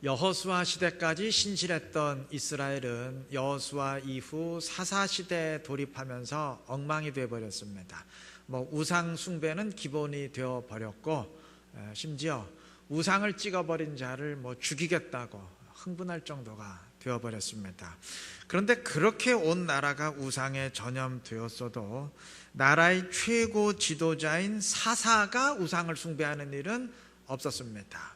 여호수아 시대까지 신실했던 이스라엘은 여호수아 이후 사사 시대에 돌입하면서 엉망이 되어버렸습니다. 우상 숭배는 기본이 되어버렸고, 심지어 우상을 찍어버린 자를 죽이겠다고 흥분할 정도가 되어버렸습니다. 그런데 그렇게 온 나라가 우상에 전염되었어도 나라의 최고 지도자인 사사가 우상을 숭배하는 일은 없었습니다.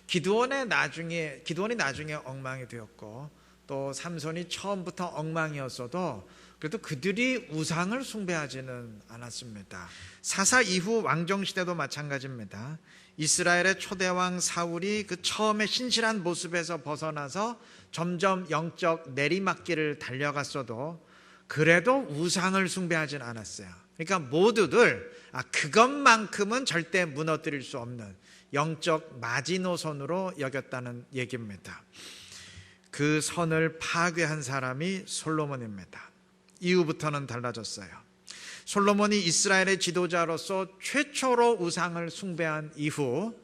기드온이 나중에 엉망이 되었고, 또 삼손이 처음부터 엉망이었어도 그래도 그들이 우상을 숭배하지는 않았습니다. 사사 이후 왕정시대도 마찬가지입니다. 이스라엘의 초대왕 사울이 그 처음에 신실한 모습에서 벗어나서 점점 영적 내리막길을 달려갔어도 그래도 우상을 숭배하지는 않았어요. 그러니까 모두들 그것만큼은 절대 무너뜨릴 수 없는 영적 마지노선으로 여겼다는 얘기입니다. 그 선을 파괴한 사람이 솔로몬입니다. 이후부터는 달라졌어요. 솔로몬이 이스라엘의 지도자로서 최초로 우상을 숭배한 이후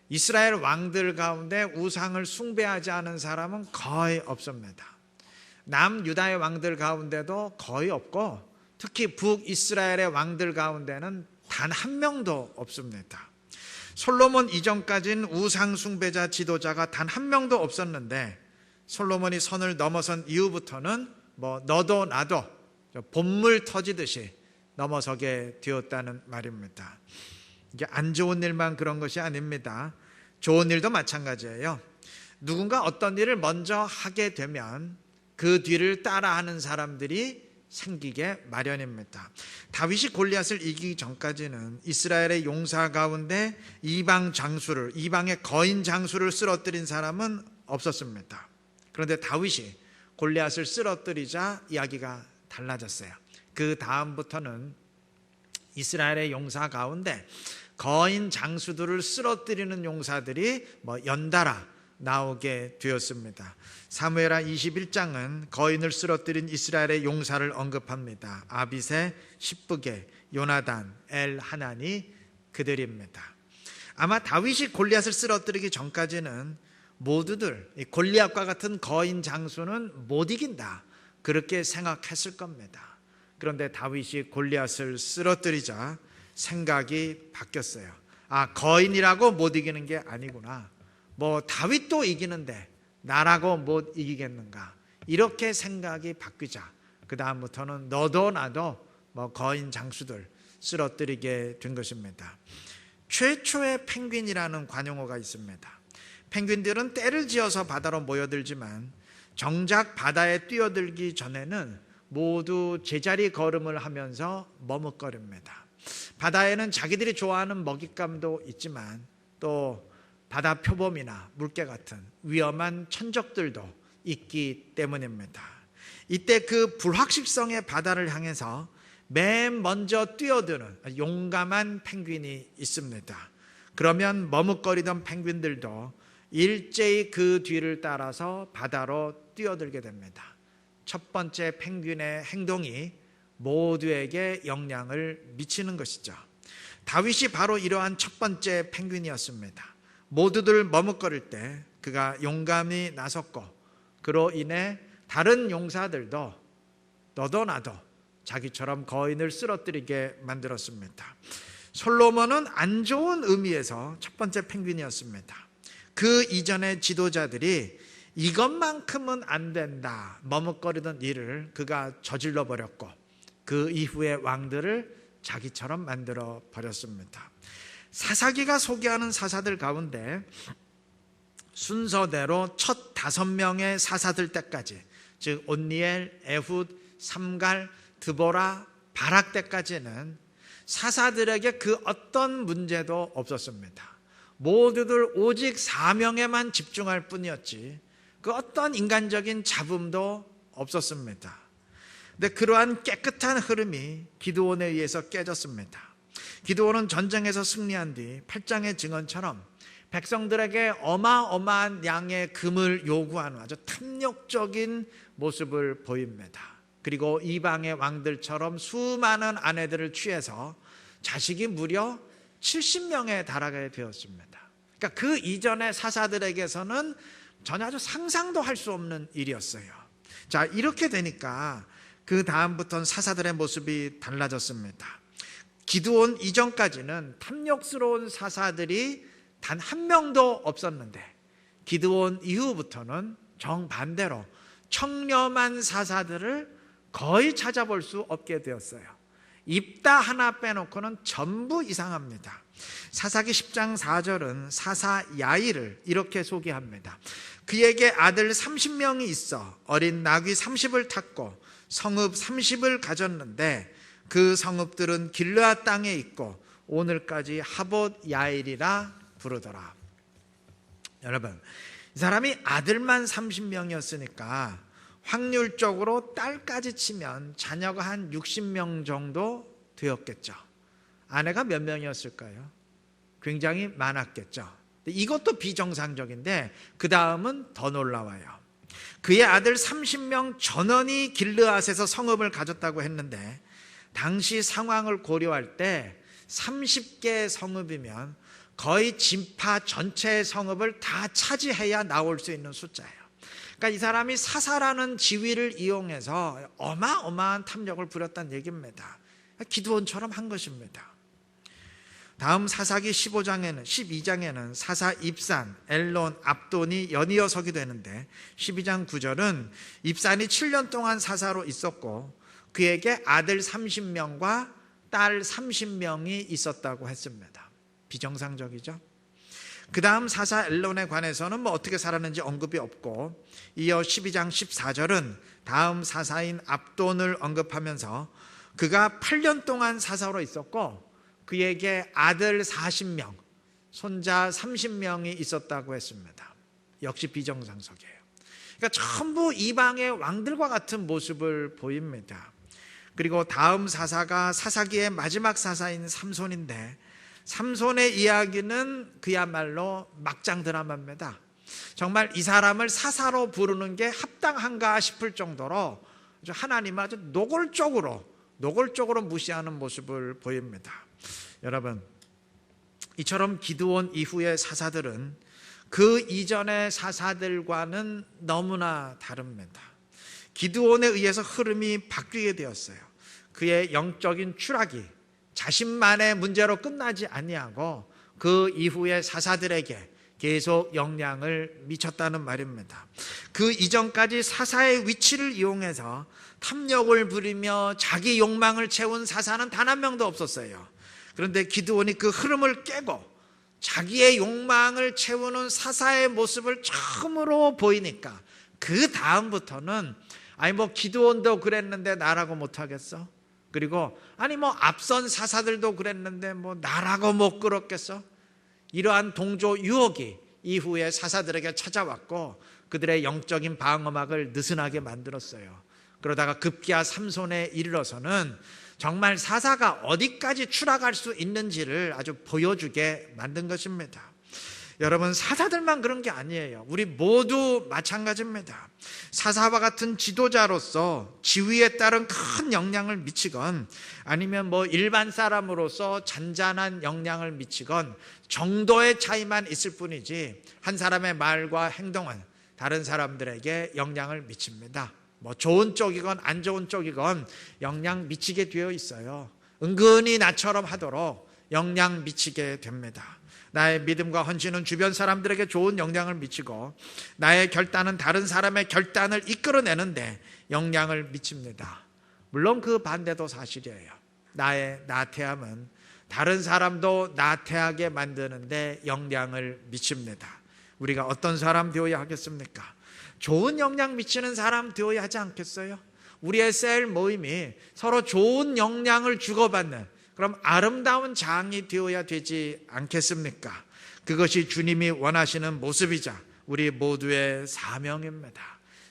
이스라엘 왕들 가운데 우상을 숭배하지 않은 사람은 거의 없습니다. 남유다의 왕들 가운데도 거의 없고, 특히 북이스라엘의 왕들 가운데는 단 한 명도 없습니다. 솔로몬 이전까지는 우상 숭배자 지도자가 단 한 명도 없었는데, 솔로몬이 선을 넘어선 이후부터는 너도 나도 본물 터지듯이 넘어서게 되었다는 말입니다. 이게 안 좋은 일만 그런 것이 아닙니다. 좋은 일도 마찬가지예요. 누군가 어떤 일을 먼저 하게 되면 그 뒤를 따라하는 사람들이 생기게 마련입니다. 다윗이 골리앗을 이기기 전까지는 이스라엘의 용사 가운데 이방의 거인 장수를 쓰러뜨린 사람은 없었습니다. 그런데 다윗이 골리앗을 쓰러뜨리자 이야기가 달라졌어요. 그 다음부터는 이스라엘의 용사 가운데 거인 장수들을 쓰러뜨리는 용사들이 연달아 나오게 되었습니다. 사무엘하 21장은 거인을 쓰러뜨린 이스라엘의 용사를 언급합니다. 아비새, 십부개, 요나단, 엘하나니 그들입니다. 아마 다윗이 골리앗을 쓰러뜨리기 전까지는 모두들 골리앗과 같은 거인 장수는 못 이긴다, 그렇게 생각했을 겁니다. 그런데 다윗이 골리앗을 쓰러뜨리자 생각이 바뀌었어요. 거인이라고 못 이기는 게 아니구나. 다윗도 이기는데 나라고 못 이기겠는가, 이렇게 생각이 바뀌자 그 다음부터는 너도 나도 거인 장수들 쓰러뜨리게 된 것입니다. 최초의 펭귄이라는 관용어가 있습니다. 펭귄들은 떼를 지어서 바다로 모여들지만 정작 바다에 뛰어들기 전에는 모두 제자리 걸음을 하면서 머뭇거립니다. 바다에는 자기들이 좋아하는 먹잇감도 있지만 또 바다 표범이나 물개 같은 위험한 천적들도 있기 때문입니다. 이때 그 불확실성의 바다를 향해서 맨 먼저 뛰어드는 용감한 펭귄이 있습니다. 그러면 머뭇거리던 펭귄들도 일제히 그 뒤를 따라서 바다로 뛰어들게 됩니다. 첫 번째 펭귄의 행동이 모두에게 영향을 미치는 것이죠. 다윗이 바로 이러한 첫 번째 펭귄이었습니다. 모두들 머뭇거릴 때 그가 용감히 나섰고, 그로 인해 다른 용사들도 너도 나도 자기처럼 거인을 쓰러뜨리게 만들었습니다. 솔로몬은 안 좋은 의미에서 첫 번째 펭귄이었습니다. 그 이전의 지도자들이 이것만큼은 안 된다 머뭇거리던 일을 그가 저질러 버렸고, 그 이후의 왕들을 자기처럼 만들어 버렸습니다. 사사기가 소개하는 사사들 가운데 순서대로 첫 5명의 사사들 때까지, 즉 온니엘, 에훗, 삼갈, 드보라, 바락 때까지는 사사들에게 그 어떤 문제도 없었습니다. 모두들 오직 사명에만 집중할 뿐이었지 그 어떤 인간적인 잡음도 없었습니다. 근데 그러한 깨끗한 흐름이 기드온에 의해서 깨졌습니다. 기드온은 전쟁에서 승리한 뒤 8장의 증언처럼 백성들에게 어마어마한 양의 금을 요구하는 아주 탐욕적인 모습을 보입니다. 그리고 이방의 왕들처럼 수많은 아내들을 취해서 자식이 무려 70명에 달하게 되었습니다. 그러니까 그 이전의 사사들에게서는 전혀 아주 상상도 할 수 없는 일이었어요. 자, 이렇게 되니까 그 다음부터는 사사들의 모습이 달라졌습니다. 기드온 이전까지는 탐욕스러운 사사들이 단 한 명도 없었는데 기드온 이후부터는 정반대로 청렴한 사사들을 거의 찾아볼 수 없게 되었어요. 입다 하나 빼놓고는 전부 이상합니다. 사사기 10장 4절은 사사 야일을 이렇게 소개합니다. 그에게 아들 30명이 있어 어린 나귀 30을 탔고 성읍 30을 가졌는데 그 성읍들은 길르앗 땅에 있고 오늘까지 하봇 야일이라 부르더라. 여러분, 이 사람이 아들만 30명이었으니까 확률적으로 딸까지 치면 자녀가 한 60명 정도 되었겠죠. 아내가 몇 명이었을까요? 굉장히 많았겠죠. 이것도 비정상적인데 그 다음은 더 놀라워요. 그의 아들 30명 전원이 길르앗에서 성읍을 가졌다고 했는데 당시 상황을 고려할 때 30개의 성읍이면 거의 진파 전체의 성읍을 다 차지해야 나올 수 있는 숫자예요. 그러니까 이 사람이 사사라는 지위를 이용해서 어마어마한 탐욕을 부렸다는 얘기입니다. 기드온처럼 한 것입니다. 다음 사사기 12장에는 사사 입산, 엘론, 압돈이 연이어 서게 되는데 12장 9절은 입산이 7년 동안 사사로 있었고 그에게 아들 30명과 딸 30명이 있었다고 했습니다. 비정상적이죠. 그 다음 사사 엘론에 관해서는 어떻게 살았는지 언급이 없고 이어 12장 14절은 다음 사사인 압돈을 언급하면서 그가 8년 동안 사사로 있었고 그에게 아들 40명, 손자 30명이 있었다고 했습니다. 역시 비정상적이에요. 그러니까 전부 이방의 왕들과 같은 모습을 보입니다. 그리고 다음 사사가 사사기의 마지막 사사인 삼손인데 삼손의 이야기는 그야말로 막장 드라마입니다. 정말 이 사람을 사사로 부르는 게 합당한가 싶을 정도로 하나님을 아주 노골적으로 무시하는 모습을 보입니다. 여러분, 이처럼 기드온 이후의 사사들은 그 이전의 사사들과는 너무나 다릅니다. 기드온에 의해서 흐름이 바뀌게 되었어요. 그의 영적인 추락이 자신만의 문제로 끝나지 아니하고 그 이후의 사사들에게 계속 영향을 미쳤다는 말입니다. 그 이전까지 사사의 위치를 이용해서 탐욕을 부리며 자기 욕망을 채운 사사는 단 한 명도 없었어요. 그런데 기드온이 그 흐름을 깨고 자기의 욕망을 채우는 사사의 모습을 처음으로 보이니까 그 다음부터는 기드온도 그랬는데 나라고 못하겠어? 그리고 앞선 사사들도 그랬는데 나라고 못 그렇겠어? 이러한 동조 유혹이 이후에 사사들에게 찾아왔고 그들의 영적인 방어막을 느슨하게 만들었어요. 그러다가 급기야 삼손에 이르러서는 정말 사사가 어디까지 추락할 수 있는지를 아주 보여주게 만든 것입니다. 여러분, 사사들만 그런 게 아니에요. 우리 모두 마찬가지입니다. 사사와 같은 지도자로서 지위에 따른 큰 영향을 미치건 아니면 일반 사람으로서 잔잔한 영향을 미치건 정도의 차이만 있을 뿐이지 한 사람의 말과 행동은 다른 사람들에게 영향을 미칩니다. 좋은 쪽이건 안 좋은 쪽이건 영향 미치게 되어 있어요. 은근히 나처럼 하도록 영향 미치게 됩니다. 나의 믿음과 헌신은 주변 사람들에게 좋은 영향을 미치고 나의 결단은 다른 사람의 결단을 이끌어내는데 영향을 미칩니다. 물론 그 반대도 사실이에요. 나의 나태함은 다른 사람도 나태하게 만드는데 영향을 미칩니다. 우리가 어떤 사람 되어야 하겠습니까? 좋은 영향 미치는 사람 되어야 하지 않겠어요? 우리의 셀 모임이 서로 좋은 영향을 주고받는 그럼 아름다운 장이 되어야 되지 않겠습니까? 그것이 주님이 원하시는 모습이자 우리 모두의 사명입니다.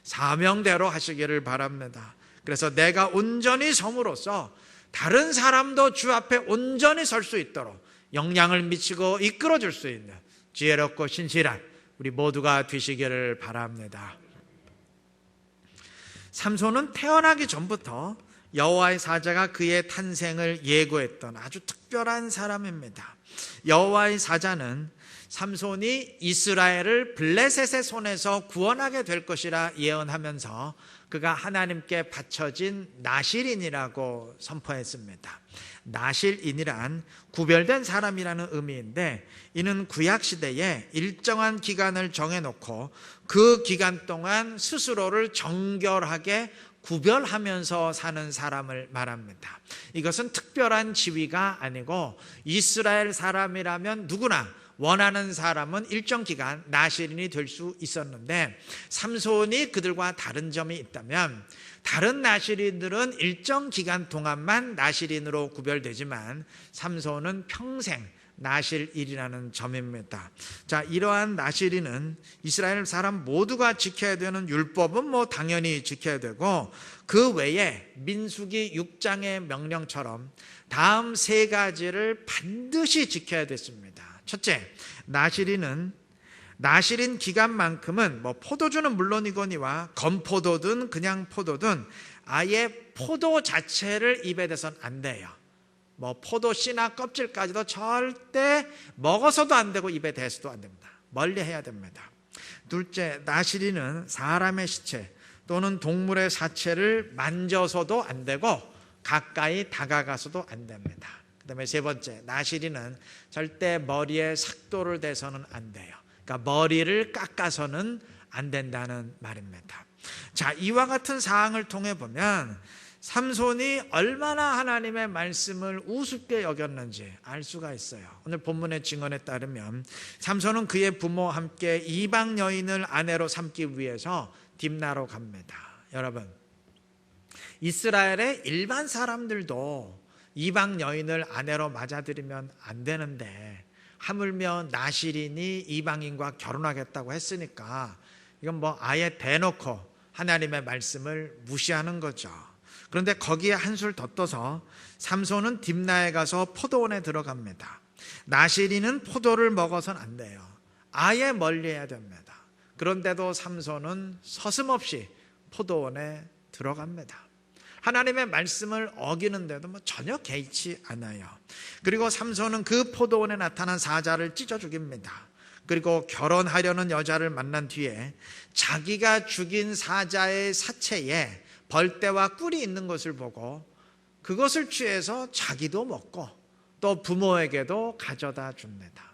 사명대로 하시기를 바랍니다. 그래서 내가 온전히 섬으로써 다른 사람도 주 앞에 온전히 설 수 있도록 영향을 미치고 이끌어줄 수 있는 지혜롭고 신실한 우리 모두가 되시기를 바랍니다. 삼손은 태어나기 전부터 여호와의 사자가 그의 탄생을 예고했던 아주 특별한 사람입니다. 여호와의 사자는 삼손이 이스라엘을 블레셋의 손에서 구원하게 될 것이라 예언하면서 그가 하나님께 바쳐진 나실인이라고 선포했습니다. 나실인이란 구별된 사람이라는 의미인데, 이는 구약시대에 일정한 기간을 정해놓고 그 기간 동안 스스로를 정결하게 구별하면서 사는 사람을 말합니다. 이것은 특별한 지위가 아니고 이스라엘 사람이라면 누구나 원하는 사람은 일정 기간 나실인이 될 수 있었는데, 삼손이 그들과 다른 점이 있다면, 다른 나실인들은 일정 기간 동안만 나실인으로 구별되지만 삼손은 평생 나실인이라는 점입니다. 자, 이러한 나실인은 이스라엘 사람 모두가 지켜야 되는 율법은 당연히 지켜야 되고, 그 외에 민수기 6장의 명령처럼 다음 세 가지를 반드시 지켜야 됐습니다. 첫째, 나실인 기간만큼은 포도주는 물론이거니와 건포도든 그냥 포도든 아예 포도 자체를 입에 대선 안 돼요. 포도 씨나 껍질까지도 절대 먹어서도 안 되고 입에 대서도 안 됩니다. 멀리 해야 됩니다. 둘째, 나실인은 사람의 시체 또는 동물의 사체를 만져서도 안 되고 가까이 다가가서도 안 됩니다. 그 다음에 세 번째, 나실인은 절대 머리에 삭도를 대서는 안 돼요. 그러니까 머리를 깎아서는 안 된다는 말입니다. 자, 이와 같은 사항을 통해 보면 삼손이 얼마나 하나님의 말씀을 우습게 여겼는지 알 수가 있어요. 오늘 본문의 증언에 따르면 삼손은 그의 부모와 함께 이방 여인을 아내로 삼기 위해서 딥나로 갑니다. 여러분, 이스라엘의 일반 사람들도 이방 여인을 아내로 맞아들이면 안 되는데, 하물며 나실인이 이방인과 결혼하겠다고 했으니까 이건 아예 대놓고 하나님의 말씀을 무시하는 거죠. 그런데 거기에 한술 더 떠서 삼손은 딥나에 가서 포도원에 들어갑니다. 나실인은 포도를 먹어서는 안 돼요. 아예 멀리해야 됩니다. 그런데도 삼손은 서슴없이 포도원에 들어갑니다. 하나님의 말씀을 어기는데도 전혀 개의치 않아요. 그리고 삼손은 그 포도원에 나타난 사자를 찢어 죽입니다. 그리고 결혼하려는 여자를 만난 뒤에 자기가 죽인 사자의 사체에 벌떼와 꿀이 있는 것을 보고 그것을 취해서 자기도 먹고 또 부모에게도 가져다 줍니다.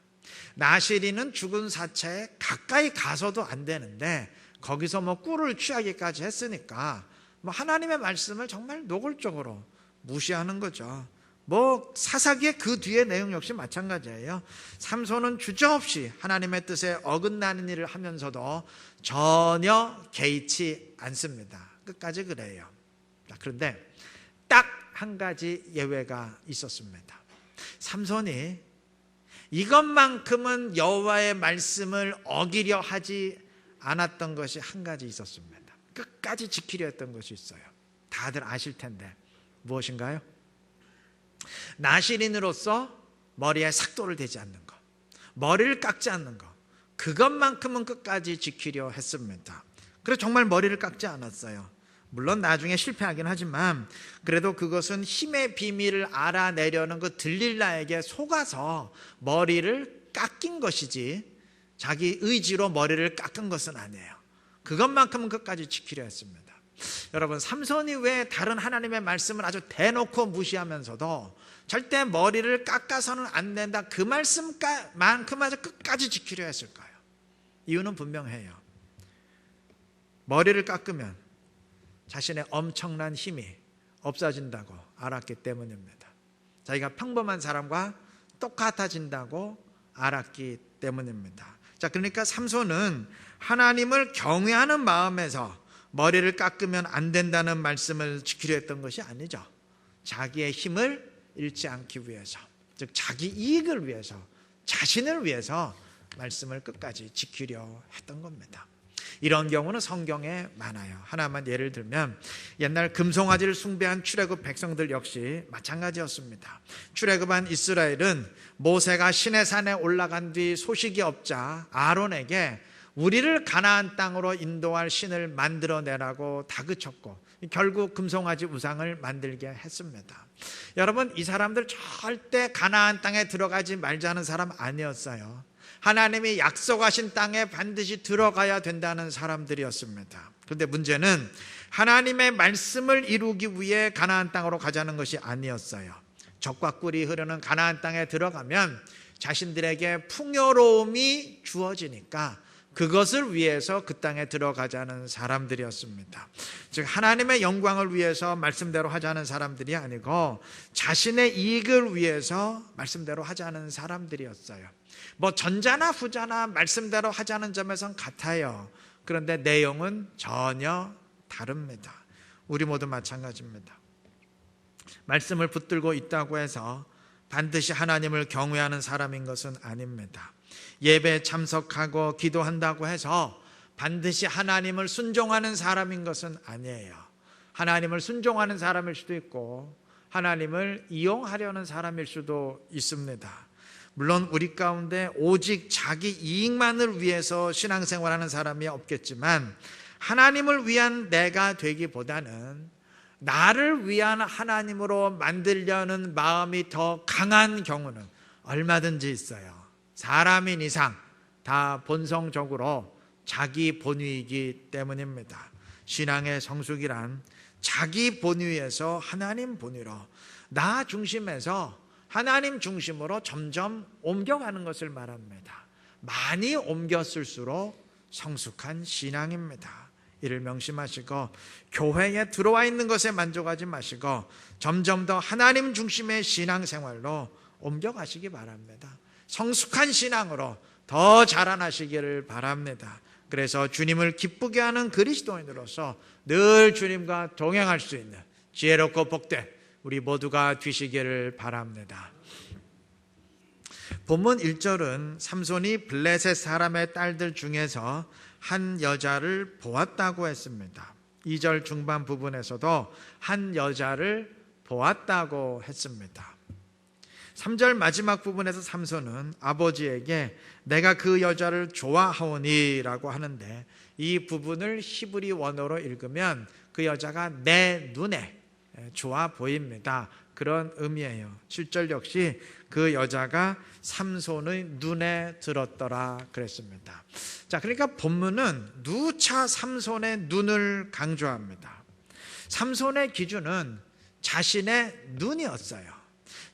나실인은 죽은 사체에 가까이 가서도 안 되는데 거기서 꿀을 취하기까지 했으니까 하나님의 말씀을 정말 노골적으로 무시하는 거죠. 사사기의 그 뒤의 내용 역시 마찬가지예요. 삼손은 주저없이 하나님의 뜻에 어긋나는 일을 하면서도 전혀 개의치 않습니다. 끝까지 그래요. 그런데 딱 한 가지 예외가 있었습니다. 삼손이 이것만큼은 여호와의 말씀을 어기려 하지 않았던 것이 한 가지 있었습니다. 끝까지 지키려 했던 것이 있어요. 다들 아실 텐데 무엇인가요? 나실인으로서 머리에 삭도를 대지 않는 것, 머리를 깎지 않는 것, 그것만큼은 끝까지 지키려 했습니다. 그래서 정말 머리를 깎지 않았어요. 물론 나중에 실패하긴 하지만 그래도 그것은 힘의 비밀을 알아내려는 그 들릴라에게 속아서 머리를 깎인 것이지 자기 의지로 머리를 깎은 것은 아니에요. 그것만큼은 끝까지 지키려 했습니다. 여러분, 삼손이 왜 다른 하나님의 말씀을 아주 대놓고 무시하면서도 절대 머리를 깎아서는 안 된다, 그 말씀만큼마저 끝까지 지키려 했을까요? 이유는 분명해요. 머리를 깎으면 자신의 엄청난 힘이 없어진다고 알았기 때문입니다. 자기가 평범한 사람과 똑같아진다고 알았기 때문입니다. 자, 그러니까 삼손은 하나님을 경외하는 마음에서 머리를 깎으면 안 된다는 말씀을 지키려 했던 것이 아니죠. 자기의 힘을 잃지 않기 위해서, 즉 자기 이익을 위해서, 자신을 위해서 말씀을 끝까지 지키려 했던 겁니다. 이런 경우는 성경에 많아요. 하나만 예를 들면 옛날 금송아지를 숭배한 출애굽 백성들 역시 마찬가지였습니다. 출애굽한 이스라엘은 모세가 시내산에 올라간 뒤 소식이 없자 아론에게 우리를 가나안 땅으로 인도할 신을 만들어내라고 다그쳤고 결국 금송아지 우상을 만들게 했습니다. 여러분, 이 사람들 절대 가나안 땅에 들어가지 말자는 사람 아니었어요. 하나님이 약속하신 땅에 반드시 들어가야 된다는 사람들이었습니다. 그런데 문제는 하나님의 말씀을 이루기 위해 가나안 땅으로 가자는 것이 아니었어요. 젖과 꿀이 흐르는 가나안 땅에 들어가면 자신들에게 풍요로움이 주어지니까 그것을 위해서 그 땅에 들어가자는 사람들이었습니다. 즉 하나님의 영광을 위해서 말씀대로 하자는 사람들이 아니고 자신의 이익을 위해서 말씀대로 하자는 사람들이었어요. 뭐 전자나 후자나 말씀대로 하자는 점에선 같아요. 그런데 내용은 전혀 다릅니다. 우리 모두 마찬가지입니다. 말씀을 붙들고 있다고 해서 반드시 하나님을 경외하는 사람인 것은 아닙니다. 예배에 참석하고 기도한다고 해서 반드시 하나님을 순종하는 사람인 것은 아니에요. 하나님을 순종하는 사람일 수도 있고 하나님을 이용하려는 사람일 수도 있습니다. 물론 우리 가운데 오직 자기 이익만을 위해서 신앙생활하는 사람이 없겠지만 하나님을 위한 내가 되기보다는 나를 위한 하나님으로 만들려는 마음이 더 강한 경우는 얼마든지 있어요. 사람인 이상 다 본성적으로 자기 본위이기 때문입니다. 신앙의 성숙이란 자기 본위에서 하나님 본위로, 나 중심에서 하나님 중심으로 점점 옮겨가는 것을 말합니다. 많이 옮겼을수록 성숙한 신앙입니다. 이를 명심하시고 교회에 들어와 있는 것에 만족하지 마시고 점점 더 하나님 중심의 신앙생활로 옮겨가시기 바랍니다. 성숙한 신앙으로 더 자라나시기를 바랍니다. 그래서 주님을 기쁘게 하는 그리스도인으로서 늘 주님과 동행할 수 있는 지혜롭고 복된 우리 모두가 되시기를 바랍니다. 본문 1절은 삼손이 블레셋 사람의 딸들 중에서 한 여자를 보았다고 했습니다. 2절 중반 부분에서도 한 여자를 보았다고 했습니다. 3절 마지막 부분에서 삼손은 아버지에게 내가 그 여자를 좋아하오니 라고 하는데, 이 부분을 히브리 원어로 읽으면 그 여자가 내 눈에 좋아 보입니다, 그런 의미예요. 7절 역시 그 여자가 삼손의 눈에 들었더라 그랬습니다. 자, 그러니까 본문은 누차 삼손의 눈을 강조합니다. 삼손의 기준은 자신의 눈이었어요.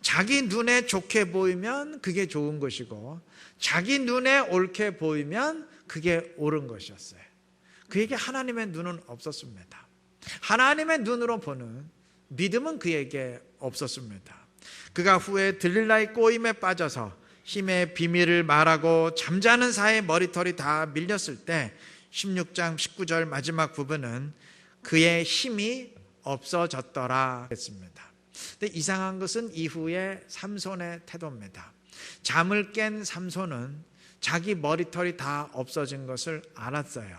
자기 눈에 좋게 보이면 그게 좋은 것이고 자기 눈에 옳게 보이면 그게 옳은 것이었어요. 그에게 하나님의 눈은 없었습니다. 하나님의 눈으로 보는 믿음은 그에게 없었습니다. 그가 후에 들릴라의 꼬임에 빠져서 힘의 비밀을 말하고 잠자는 사이에 머리털이 다 밀렸을 때 16장 19절 마지막 부분은 그의 힘이 없어졌더라 했습니다. 근데 이상한 것은 이후에 삼손의 태도입니다. 잠을 깬 삼손은 자기 머리털이 다 없어진 것을 알았어요.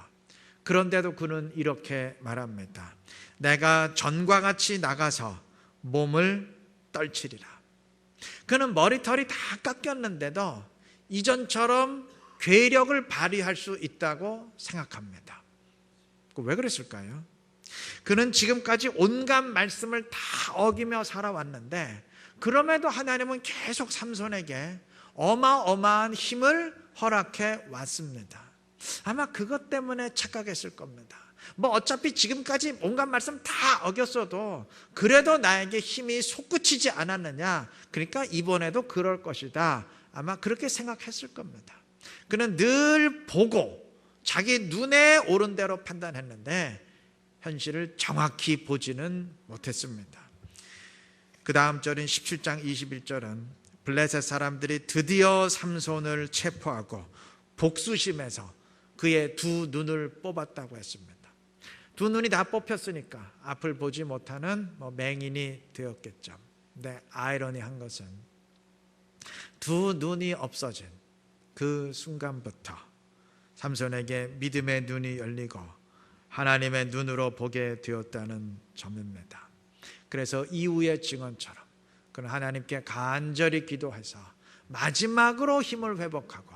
그런데도 그는 이렇게 말합니다. 내가 전과 같이 나가서 몸을 떨치리라. 그는 머리털이 다 깎였는데도 이전처럼 괴력을 발휘할 수 있다고 생각합니다. 왜 그랬을까요? 그는 지금까지 온갖 말씀을 다 어기며 살아왔는데 그럼에도 하나님은 계속 삼손에게 어마어마한 힘을 허락해 왔습니다. 아마 그것 때문에 착각했을 겁니다. 뭐 어차피 지금까지 온갖 말씀 다 어겼어도 그래도 나에게 힘이 솟구치지 않았느냐, 그러니까 이번에도 그럴 것이다, 아마 그렇게 생각했을 겁니다. 그는 늘 보고 자기 눈에 오른 대로 판단했는데 현실을 정확히 보지는 못했습니다. 그 다음 절인 17장 21절은 블레셋 사람들이 드디어 삼손을 체포하고 복수심에서 그의 두 눈을 뽑았다고 했습니다. 두 눈이 다 뽑혔으니까 앞을 보지 못하는 맹인이 되었겠죠. 근데 아이러니한 것은 두 눈이 없어진 그 순간부터 삼손에게 믿음의 눈이 열리고 하나님의 눈으로 보게 되었다는 점입니다. 그래서 이후의 증언처럼 그는 하나님께 간절히 기도해서 마지막으로 힘을 회복하고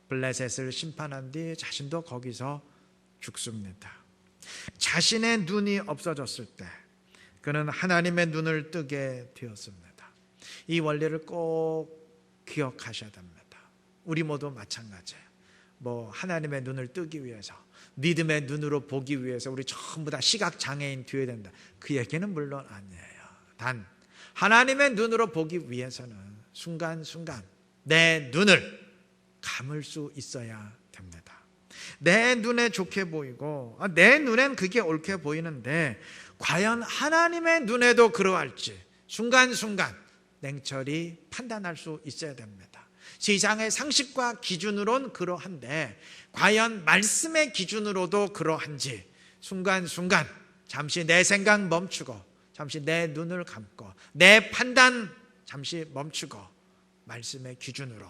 블레셋을 심판한 뒤 자신도 거기서 죽습니다. 자신의 눈이 없어졌을 때 그는 하나님의 눈을 뜨게 되었습니다. 이 원리를 꼭 기억하셔야 됩니다. 우리 모두 마찬가지예요. 하나님의 눈을 뜨기 위해서, 믿음의 눈으로 보기 위해서 우리 전부 다 시각장애인 되어야 된다, 그 얘기는 물론 아니에요. 단 하나님의 눈으로 보기 위해서는 순간순간 내 눈을 감을 수 있어야 됩니다. 내 눈에 좋게 보이고 내 눈엔 그게 옳게 보이는데 과연 하나님의 눈에도 그러할지 순간순간 냉철히 판단할 수 있어야 됩니다. 세상의 상식과 기준으로는 그러한데 과연 말씀의 기준으로도 그러한지 순간순간 잠시 내 생각 멈추고 잠시 내 눈을 감고 내 판단 잠시 멈추고 말씀의 기준으로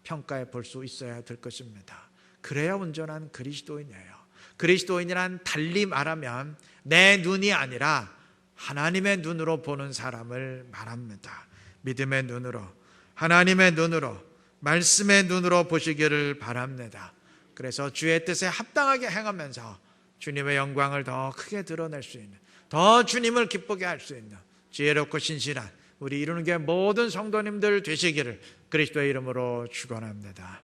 평가해 볼 수 있어야 될 것입니다. 그래야 온전한 그리스도인이에요. 그리스도인이란 달리 말하면 내 눈이 아니라 하나님의 눈으로 보는 사람을 말합니다. 믿음의 눈으로, 하나님의 눈으로, 말씀의 눈으로 보시기를 바랍니다. 그래서 주의 뜻에 합당하게 행하면서 주님의 영광을 더 크게 드러낼 수 있는, 더 주님을 기쁘게 할 수 있는 지혜롭고 신실한 우리 이루는 게 모든 성도님들 되시기를 그리스도의 이름으로 축원합니다.